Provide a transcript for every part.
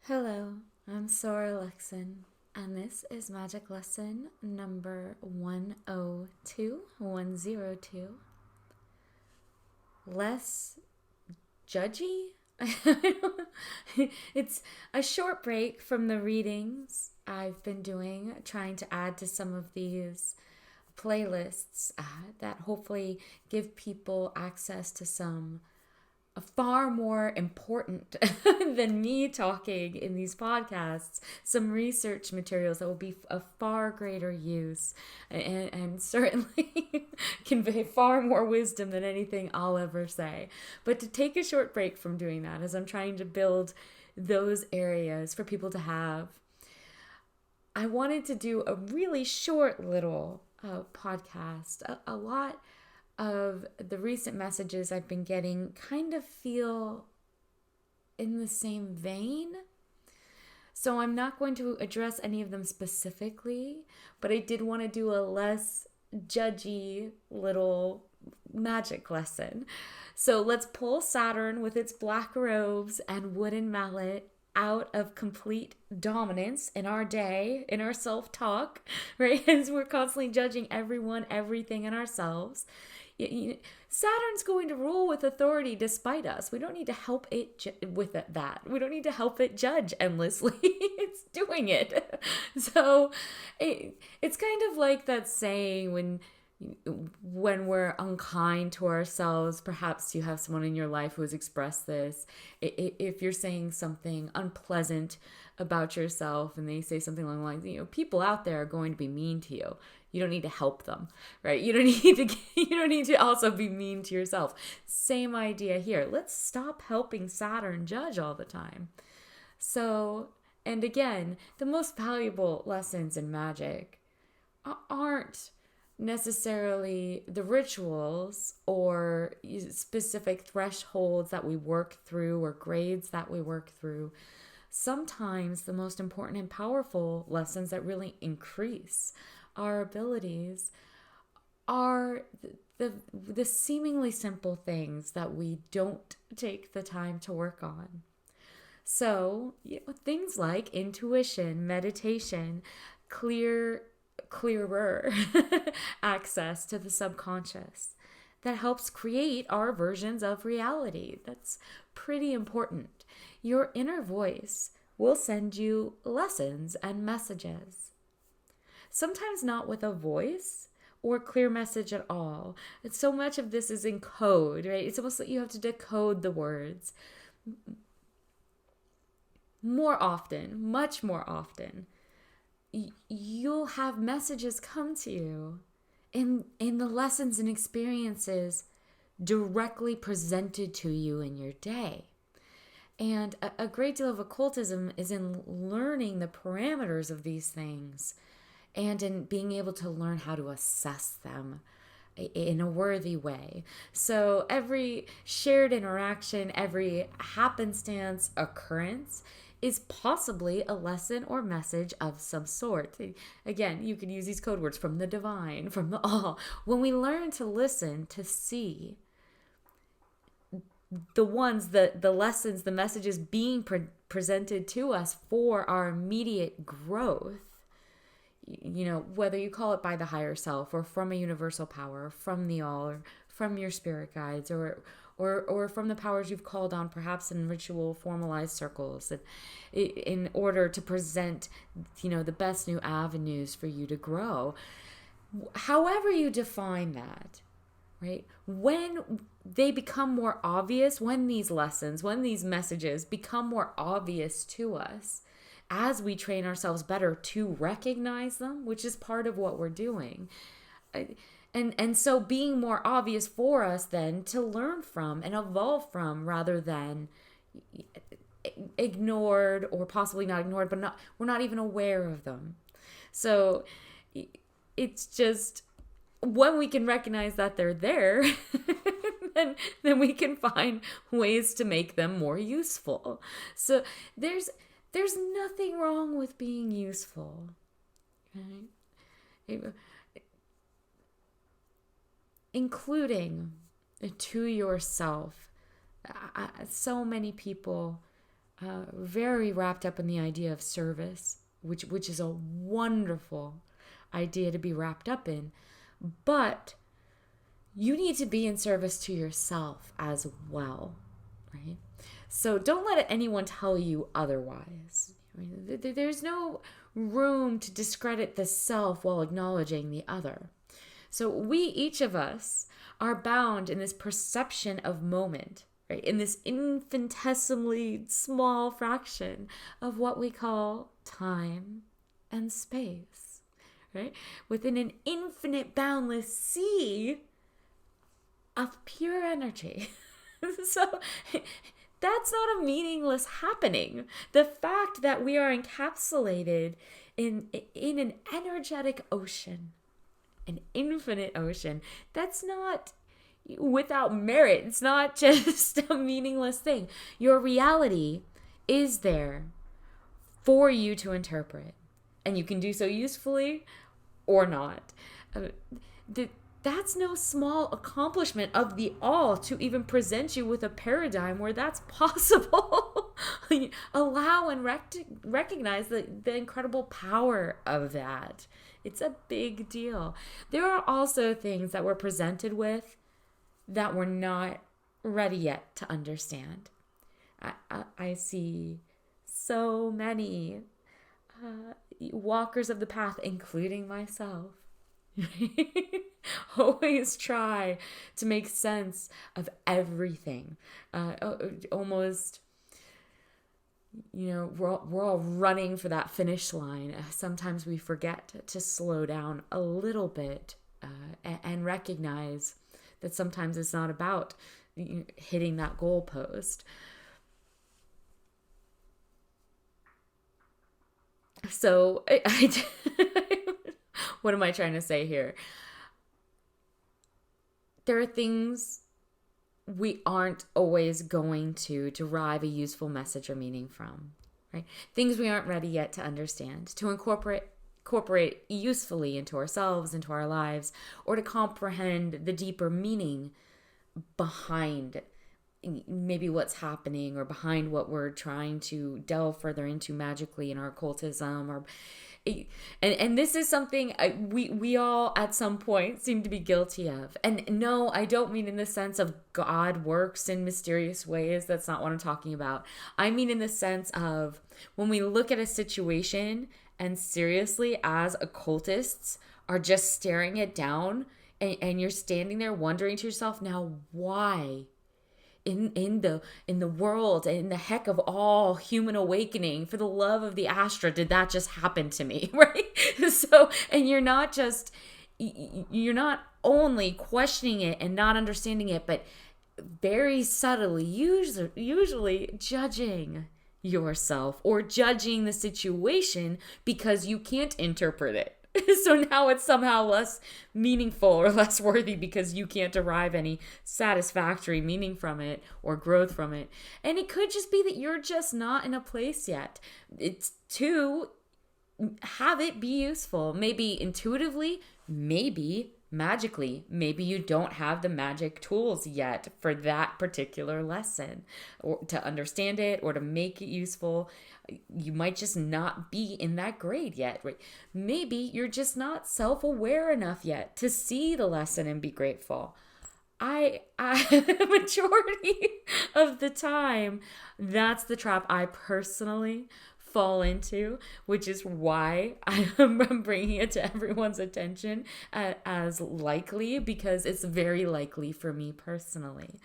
Hello, I'm Sora Lexon, and this is Magic Lesson number 102. Less judgy? It's a short break from the readings I've been doing, trying to add to some of these playlists that hopefully give people access to some far more important than me talking in these podcasts, some research materials that will be of far greater use and certainly convey far more wisdom than anything I'll ever say. But to take a short break from doing that as I'm trying to build those areas for people to have, I wanted to do a really short little podcast. A lot of the recent messages I've been getting kind of feel in the same vein. So I'm not going to address any of them specifically, but I did want to do a less judgy little magic lesson. So let's pull Saturn with its black robes and wooden mallet out of complete dominance in our day, in our self-talk, right? As we're constantly judging everyone, everything, and ourselves. Saturn's going to rule with authority despite us. We don't need to help it with that. We don't need to help it judge endlessly. It's doing it. So it's kind of like that saying when we're unkind to ourselves. Perhaps you have someone in your life who has expressed this. If you're saying something unpleasant about yourself and they say something along the lines, people out there are going to be mean to you. You don't need to help them, right? You don't need to also be mean to yourself. Same idea here. Let's stop helping Saturn judge all the time. So, and again, the most valuable lessons in magic aren't necessarily the rituals or specific thresholds that we work through or grades that we work through. Sometimes the most important and powerful lessons that really increase our abilities are the seemingly simple things that we don't take the time to work on. So, things like intuition, meditation, clearer access to the subconscious that helps create our versions of reality. That's pretty important. Your inner voice will send you lessons and messages. Sometimes not with a voice or clear message at all. And so much of this is in code, right? It's almost like you have to decode the words. More often, much more often, you'll have messages come to you in the lessons and experiences directly presented to you in your day. And a great deal of occultism is in learning the parameters of these things and in being able to learn how to assess them in a worthy way. So every shared interaction, every happenstance occurrence is possibly a lesson or message of some sort. Again, you could use these code words from the divine, from the all. When we learn to listen, to see the lessons, the messages being presented to us for our immediate growth, whether you call it by the higher self or from a universal power, or from the all, or from your spirit guides, or from the powers you've called on, perhaps in ritual formalized circles, in order to present, the best new avenues for you to grow. However you define that, right? When they become more obvious, when these lessons, when these messages become more obvious to us, as we train ourselves better to recognize them, which is part of what we're doing. And so being more obvious for us then to learn from and evolve from, rather than ignored, or possibly not ignored, but we're not even aware of them. So it's just when we can recognize that they're there, then we can find ways to make them more useful. So there's nothing wrong with being useful, right? Including to yourself. So many people very wrapped up in the idea of service, which is a wonderful idea to be wrapped up in. But you need to be in service to yourself as well, right? So don't let anyone tell you otherwise. I mean, there's no room to discredit the self while acknowledging the other. So we, each of us, are bound in this perception of moment, right? In this infinitesimally small fraction of what we call time and space, right? Within an infinite, boundless sea of pure energy. So that's not a meaningless happening. The fact that we are encapsulated in an energetic ocean, an infinite ocean, that's not without merit. It's not just a meaningless thing. Your reality is there for you to interpret, and you can do so usefully or not. That's no small accomplishment of the all to even present you with a paradigm where that's possible. Allow and recognize the incredible power of that. It's a big deal. There are also things that we're presented with that we're not ready yet to understand. I see so many walkers of the path, including myself, always try to make sense of everything. Almost, we're all running for that finish line. Sometimes we forget to slow down a little bit and recognize that sometimes it's not about hitting that goalpost. So what am I trying to say here? There are things we aren't always going to derive a useful message or meaning from, right? Things we aren't ready yet to understand, to incorporate usefully into ourselves, into our lives, or to comprehend the deeper meaning behind maybe what's happening, or behind what we're trying to delve further into magically in our occultism, or and this is something we all at some point seem to be guilty of. And no, I don't mean in the sense of God works in mysterious ways. That's not what I'm talking about. I mean in the sense of when we look at a situation and seriously, as occultists, are just staring it down, and you're standing there wondering to yourself, now why? In the world, in the heck of all human awakening, for the love of the Astra, did that just happen to me, right? So, and you're not only questioning it and not understanding it, but very subtly, usually judging yourself or judging the situation because you can't interpret it. So now it's somehow less meaningful or less worthy because you can't derive any satisfactory meaning from it or growth from it. And it could just be that you're just not in a place yet. It's to have it be useful. Maybe intuitively, maybe magically, maybe you don't have the magic tools yet for that particular lesson, or to understand it or to make it useful. You might just not be in that grade yet, right? Maybe you're just not self-aware enough yet to see the lesson and be grateful. I majority of the time, that's the trap I personally fall into, which is why I'm bringing it to everyone's attention as likely, because it's very likely for me personally.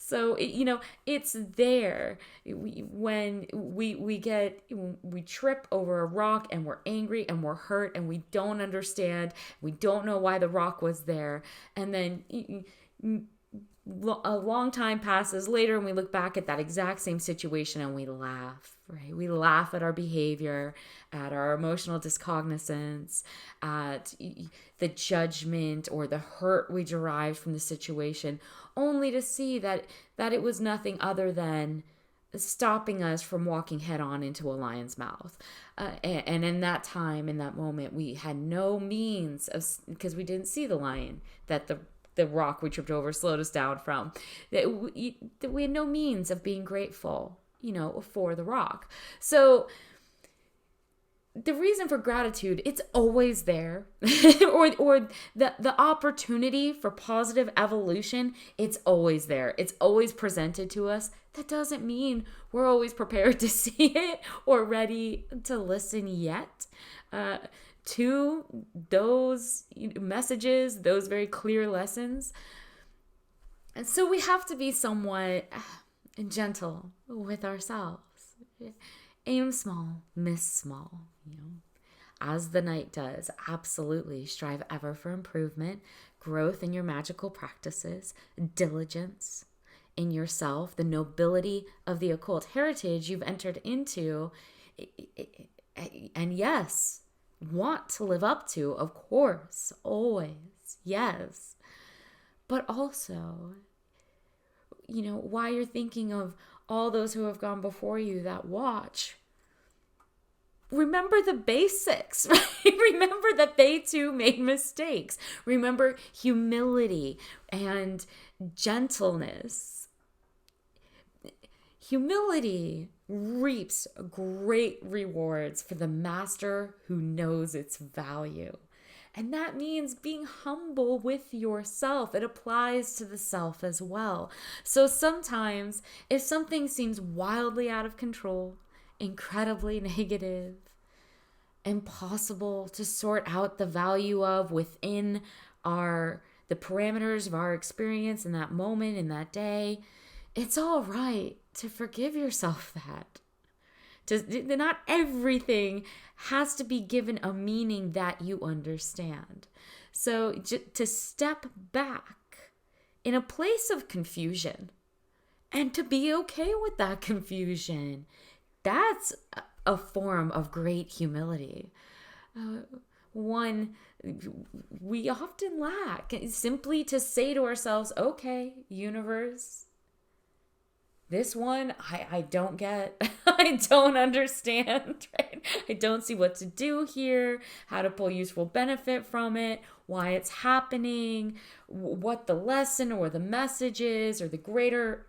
So, it's there. When we trip over a rock and we're angry and we're hurt and we don't understand, we don't know why the rock was there. And then a long time passes later and we look back at that exact same situation and we laugh, right? We laugh at our behavior, at our emotional discognizance, at the judgment or the hurt we derived from the situation, only to see that it was nothing other than stopping us from walking head on into a lion's mouth. And in that time, in that moment, we had no means of, because we didn't see the lion, that the the rock we tripped over slowed us down from. That we had no means of being grateful, for the rock. So the reason for gratitude, it's always there. or the opportunity for positive evolution, it's always there. It's always presented to us. That doesn't mean we're always prepared to see it or ready to listen yet to those messages, those very clear lessons. And so we have to be somewhat gentle with ourselves. Aim small, miss small, as the night does. Absolutely strive ever for improvement, growth in your magical practices, diligence in yourself, the nobility of the occult heritage you've entered into, and yes, want to live up to, of course, always, yes. But also, while you're thinking of all those who have gone before you that watch, remember the basics, right? Remember that they too made mistakes. Remember humility and gentleness. Humility reaps great rewards for the master who knows its value. And that means being humble with yourself. It applies to the self as well. So sometimes if something seems wildly out of control, incredibly negative, impossible to sort out the value of within the parameters of our experience in that moment, in that day, it's all right to forgive yourself that. Not everything has to be given a meaning that you understand. So to step back in a place of confusion and to be okay with that confusion, that's a form of great humility. One we often lack, simply to say to ourselves, okay, universe, this one, I don't get, I don't understand, right? I don't see what to do here, how to pull useful benefit from it, why it's happening, what the lesson or the message is, or the greater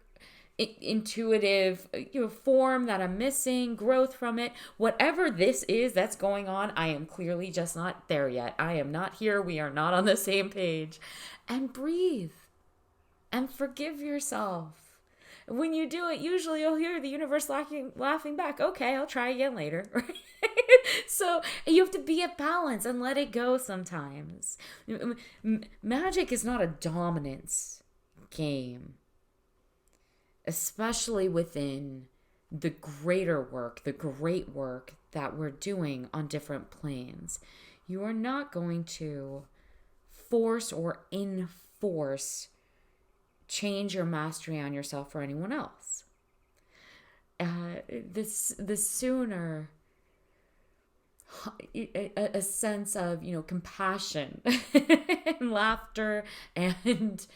intuitive form that I'm missing, growth from it. Whatever this is that's going on, I am clearly just not there yet. I am not here. We are not on the same page. And breathe and forgive yourself. When you do it, usually you'll hear the universe laughing back. Okay, I'll try again later. Right? So you have to be at balance and let it go sometimes. Magic is not a dominance game, especially within the greater work, the great work that we're doing on different planes. You are not going to force or enforce change your mastery on yourself or anyone else. The sooner a sense of compassion and laughter and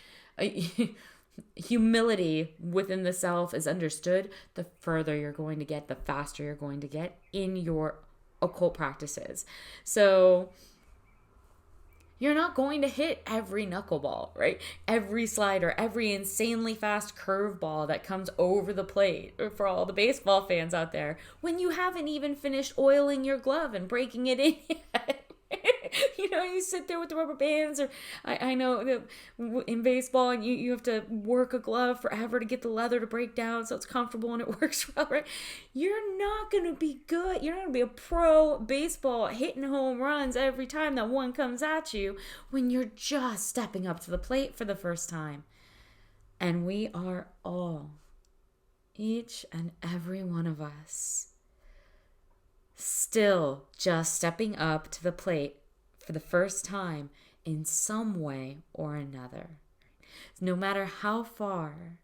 humility within the self is understood, the further you're going to get, the faster you're going to get in your occult practices. So you're not going to hit every knuckleball, right? Every slider, every insanely fast curveball that comes over the plate, for all the baseball fans out there, when you haven't even finished oiling your glove and breaking it in yet. You sit there with the rubber bands, or I know that in baseball, and you have to work a glove forever to get the leather to break down so it's comfortable and it works well, right? You're not going to be good. You're not going to be a pro baseball hitting home runs every time that one comes at you when you're just stepping up to the plate for the first time. And we are all, each and every one of us, still just stepping up to the plate for the first time in some way or another. No matter how far.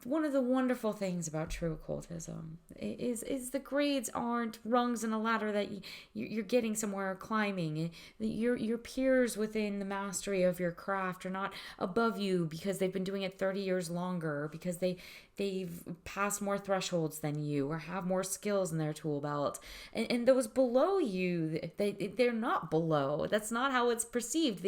One of the wonderful things about true occultism is the grades aren't rungs in a ladder that you're getting somewhere or climbing. Your peers within the mastery of your craft are not above you because they've been doing it 30 years longer, or because they they've passed more thresholds than you or have more skills in their tool belt. And those below you, they're not below. That's not how it's perceived.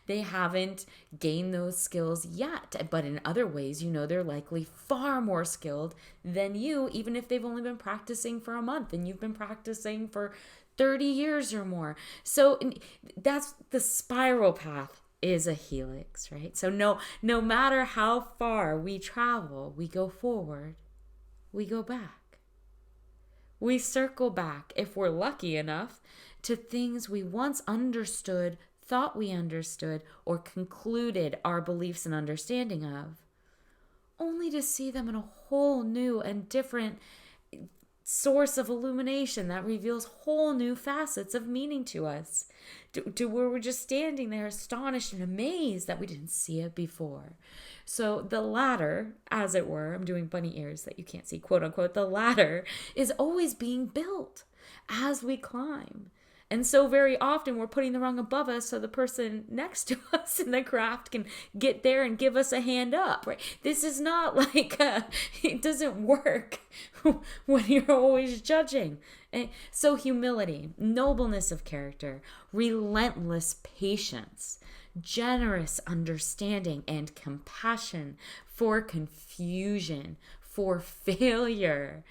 They haven't gained those skills yet. But in other ways, they're likely far more skilled than you, even if they've only been practicing for a month and you've been practicing for 30 years or more. So that's the spiral path, is a helix, right? So no matter how far we travel, we go forward, we go back. We circle back, if we're lucky enough, to things we once understood, thought we understood, or concluded our beliefs and understanding of, only to see them in a whole new and different source of illumination that reveals whole new facets of meaning to us, to where we're just standing there astonished and amazed that we didn't see it before. So the ladder, as it were, I'm doing bunny ears that you can't see, quote unquote, the ladder is always being built as we climb. And so very often we're putting the rung above us so the person next to us in the craft can get there and give us a hand up, right? This is not like, it doesn't work when you're always judging. So humility, nobleness of character, relentless patience, generous understanding and compassion for confusion, for failure,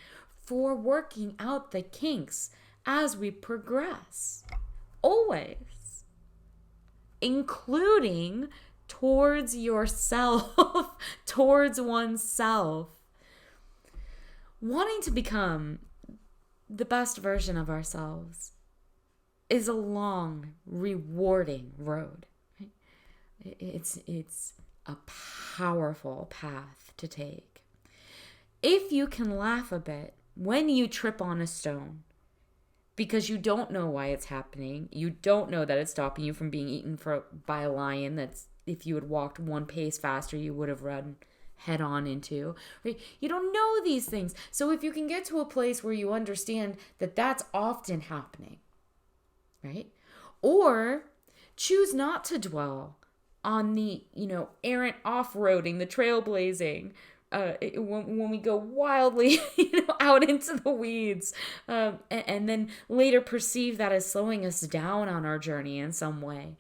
for working out the kinks as we progress, always, including towards yourself, towards oneself. Wanting to become the best version of ourselves is a long, rewarding road. Right? It's a powerful path to take. If you can laugh a bit when you trip on a stone, because you don't know why it's happening. You don't know that it's stopping you from being eaten by a lion that's, if you had walked one pace faster, you would have run head on into. Right? You don't know these things. So if you can get to a place where you understand that that's often happening, right? Or choose not to dwell on the, errant off-roading, the trailblazing, when we go wildly, out into the weeds, and then later perceive that as slowing us down on our journey in some way.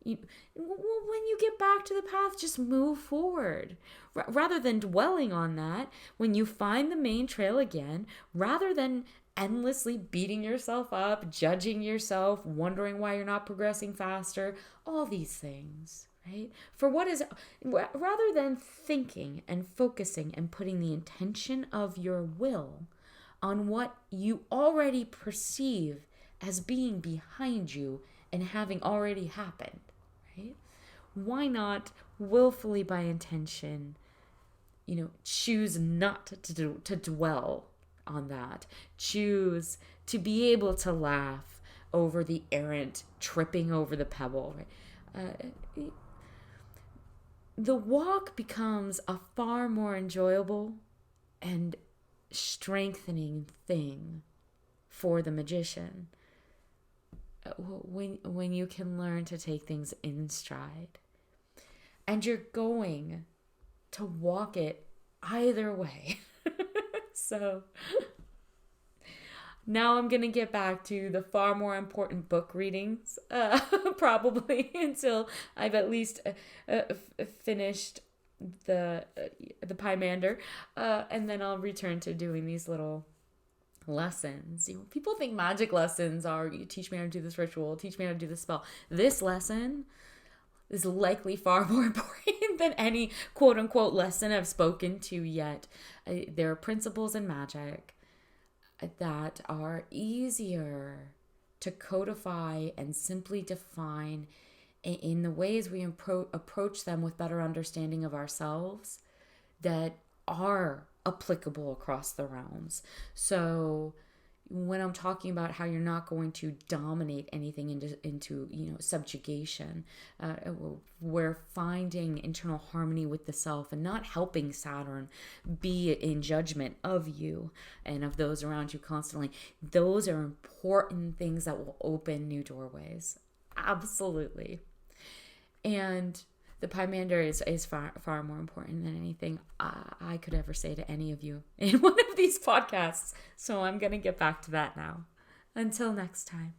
When you get back to the path, just move forward. Rather than dwelling on that, when you find the main trail again, rather than endlessly beating yourself up, judging yourself, wondering why you're not progressing faster, all these things. Right? For what is, rather than thinking and focusing and putting the intention of your will on what you already perceive as being behind you and having already happened, right? Why not willfully by intention, choose not to dwell on that. Choose to be able to laugh over the errant tripping over the pebble, right? The walk becomes a far more enjoyable and strengthening thing for the magician when you can learn to take things in stride. And you're going to walk it either way. So now I'm going to get back to the far more important book readings, probably until I've at least finished the Pymander, and then I'll return to doing these little lessons. People think magic lessons are, you teach me how to do this ritual, teach me how to do this spell. This lesson is likely far more important than any quote-unquote lesson I've spoken to yet. There are principles in magic that are easier to codify and simply define in the ways we approach them with better understanding of ourselves that are applicable across the realms. So when I'm talking about how you're not going to dominate anything into subjugation, we're finding internal harmony with the self and not helping Saturn be in judgment of you and of those around you constantly. Those are important things that will open new doorways. Absolutely. And the Pymander is far more important than anything I could ever say to any of you in one of these podcasts. So I'm going to get back to that now. Until next time.